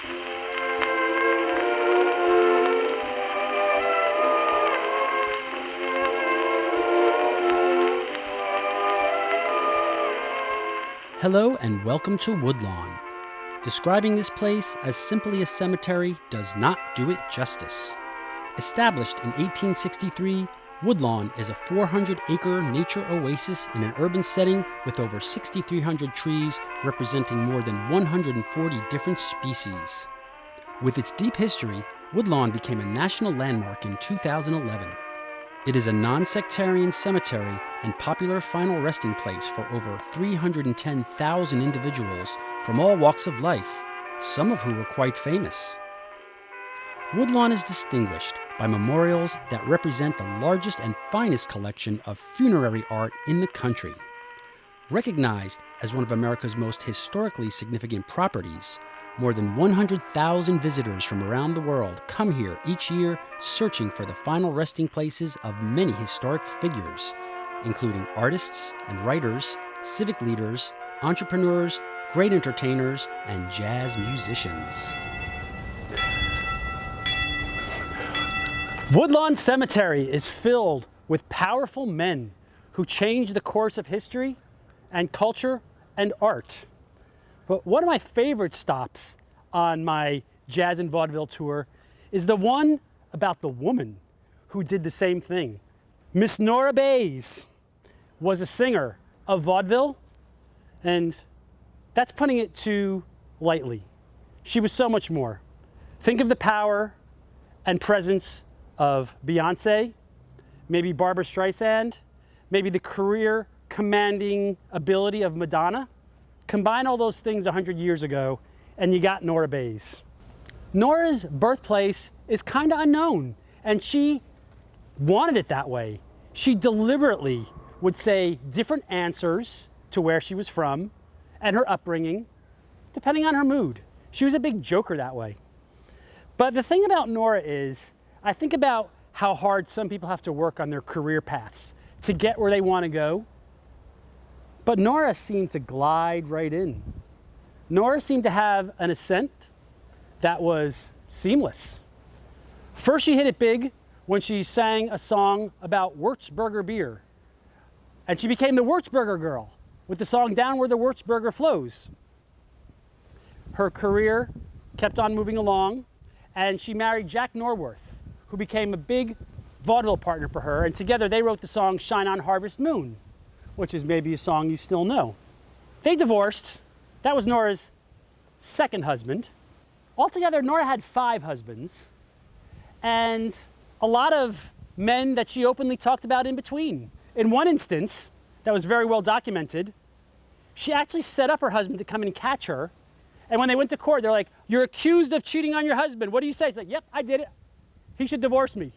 Hello and welcome to Woodlawn. Describing this place as simply a cemetery does not do it justice. Established in 1863, Woodlawn is a 400-acre nature oasis in an urban setting with over 6,300 trees representing more than 140 different species. With its deep history, Woodlawn became a national landmark in 2011. It is a non-sectarian cemetery and popular final resting place for over 310,000 individuals from all walks of life, some of who were quite famous. Woodlawn is distinguished by memorials that represent the largest and finest collection of funerary art in the country. Recognized as one of America's most historically significant properties, more than 100,000 visitors from around the world come here each year searching for the final resting places of many historic figures, including artists and writers, civic leaders, entrepreneurs, great entertainers, and jazz musicians. Woodlawn Cemetery is filled with powerful men who changed the course of history and culture and art. But one of my favorite stops on my Jazz and Vaudeville tour is the one about the woman who did the same thing. Miss Nora Bayes was a singer of vaudeville, and that's putting it too lightly. She was so much more. Think of the power and presence of Beyonce, maybe Barbra Streisand, maybe the career commanding ability of Madonna. Combine all those things 100 years ago, and you got Nora Bayes. Nora's birthplace is kind of unknown, and she wanted it that way. She deliberately would say different answers to where she was from and her upbringing, depending on her mood. She was a big joker that way. But the thing about Nora is, I think about how hard some people have to work on their career paths to get where they want to go. But Nora seemed to glide right in. Nora seemed to have an ascent that was seamless. First, she hit it big when she sang a song about Würzburger beer. And she became the Würzburger girl with the song Down Where the Würzburger Flows. Her career kept on moving along, and she married Jack Norworth, who became a big vaudeville partner for her, and together they wrote the song Shine on Harvest Moon, which is maybe a song you still know. They divorced. That was Nora's second husband. Altogether, Nora had 5 husbands and a lot of men that she openly talked about in between. In one instance, that was very well documented, she actually set up her husband to come and catch her. And when they went to court, they're like, "You're accused of cheating on your husband. What do you say?" She's like, "Yep, I did it. He should divorce me."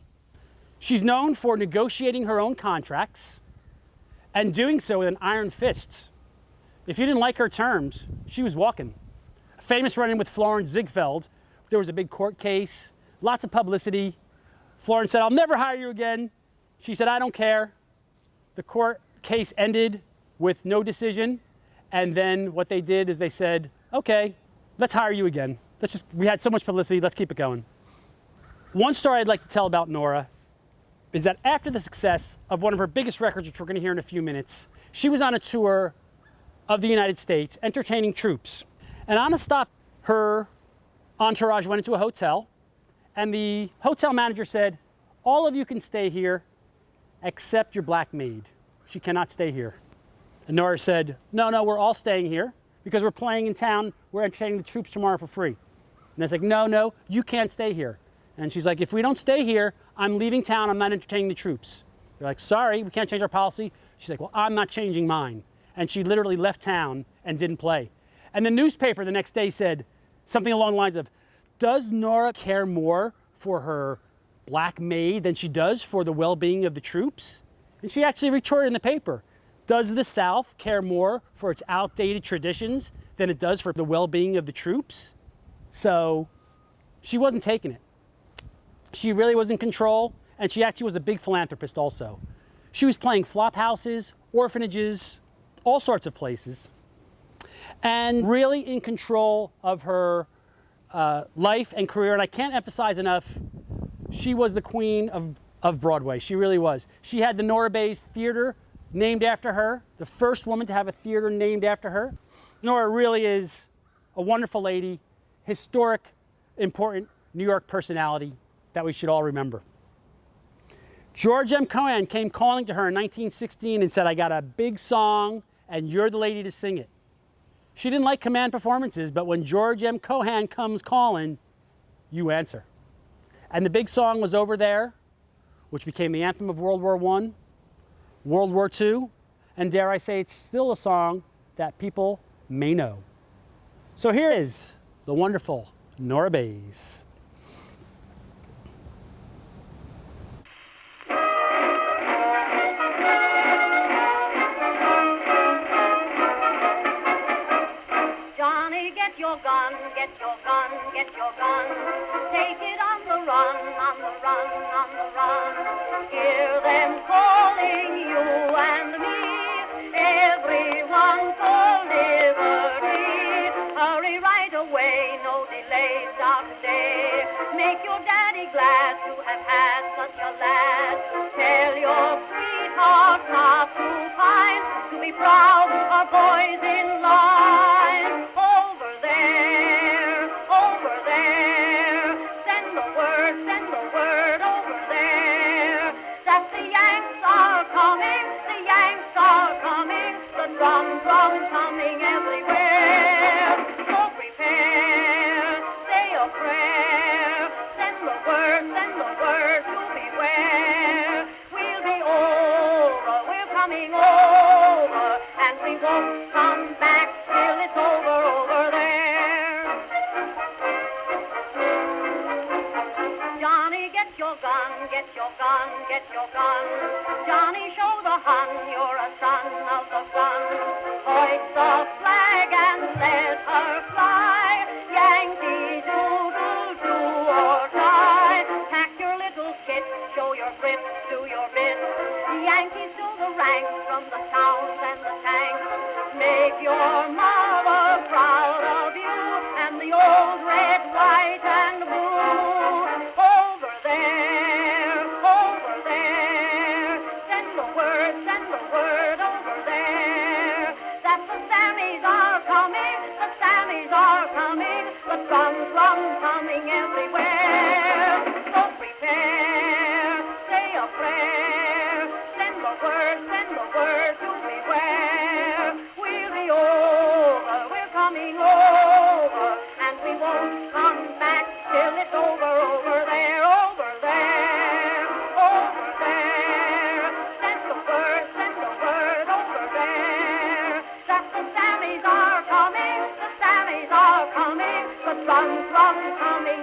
She's known for negotiating her own contracts and doing so with an iron fist. If you didn't like her terms, she was walking. A famous run-in with Florence Ziegfeld. There was a big court case, lots of publicity. Florence said, "I'll never hire you again." She said, "I don't care." The court case ended with no decision. And then what they did is they said, "Okay, let's hire you again. We had so much publicity, let's keep it going." One story I'd like to tell about Nora is that after the success of one of her biggest records, which we're going to hear in a few minutes, she was on a tour of the United States entertaining troops. And on a stop, her entourage went into a hotel, and the hotel manager said, "All of you can stay here except your black maid. She cannot stay here." And Nora said, No, we're all staying here because we're playing in town. We're entertaining the troops tomorrow for free." And they're like, No, you can't stay here. And she's like, "If we don't stay here, I'm leaving town. I'm not entertaining the troops." They're like, "Sorry, we can't change our policy." She's like, "Well, I'm not changing mine." And she literally left town and didn't play. And the newspaper the next day said something along the lines of, "Does Nora care more for her black maid than she does for the well-being of the troops?" And she actually retorted in the paper, "Does the South care more for its outdated traditions than it does for the well-being of the troops?" So she wasn't taking it. She really was in control, and she actually was a big philanthropist also. She was playing flop houses, orphanages, all sorts of places, and really in control of her life and career, and I can't emphasize enough, she was the queen of Broadway. She really was. She had the Nora Bayes Theater named after her, the first woman to have a theater named after her. Nora really is a wonderful lady, historic, important New York personality that we should all remember. George M. Cohan came calling to her in 1916 and said, I got a big song and you're the lady to sing it. She didn't like command performances, but when George M. Cohan comes calling, you answer. And the big song was Over There, which became the anthem of World War I, World War II, and dare I say, it's still a song that people may know. So here is the wonderful Nora Bayes. Get your gun, get your gun, get your gun. Take it on the run, on the run, on the run. Hear them calling you and me, everyone for liberty. Hurry right away, no delay, start today. Make your daddy glad to have had such a lad. Tell your sweetheart not to pine, to be proud of boys in line. Over there, send the word over there, that the Yanks are coming, the drum coming everywhere. So prepare, say a prayer, send the word to beware. We'll be over, we're coming over, and we won't come back till it's over there. Johnny, get your gun, get your gun, get your gun. Johnny, show the Hun you're a son of the gun. Hoist the flag and let her fly. Yankee doodle do or die. Pack your little kit, show your grit, do your bit. Yankees to the ranks, from the towns and the tanks. Make your mother proud of you, and the old red, white, and blue. Over there, send the word over there, that the Sammies are coming, the drum coming everywhere. So prepare, say a prayer, send the word to beware. We'll be over, we're coming over, and we won't come back till it's over there, over there, over there. Send the word over there, that the Sammies are coming, the drum coming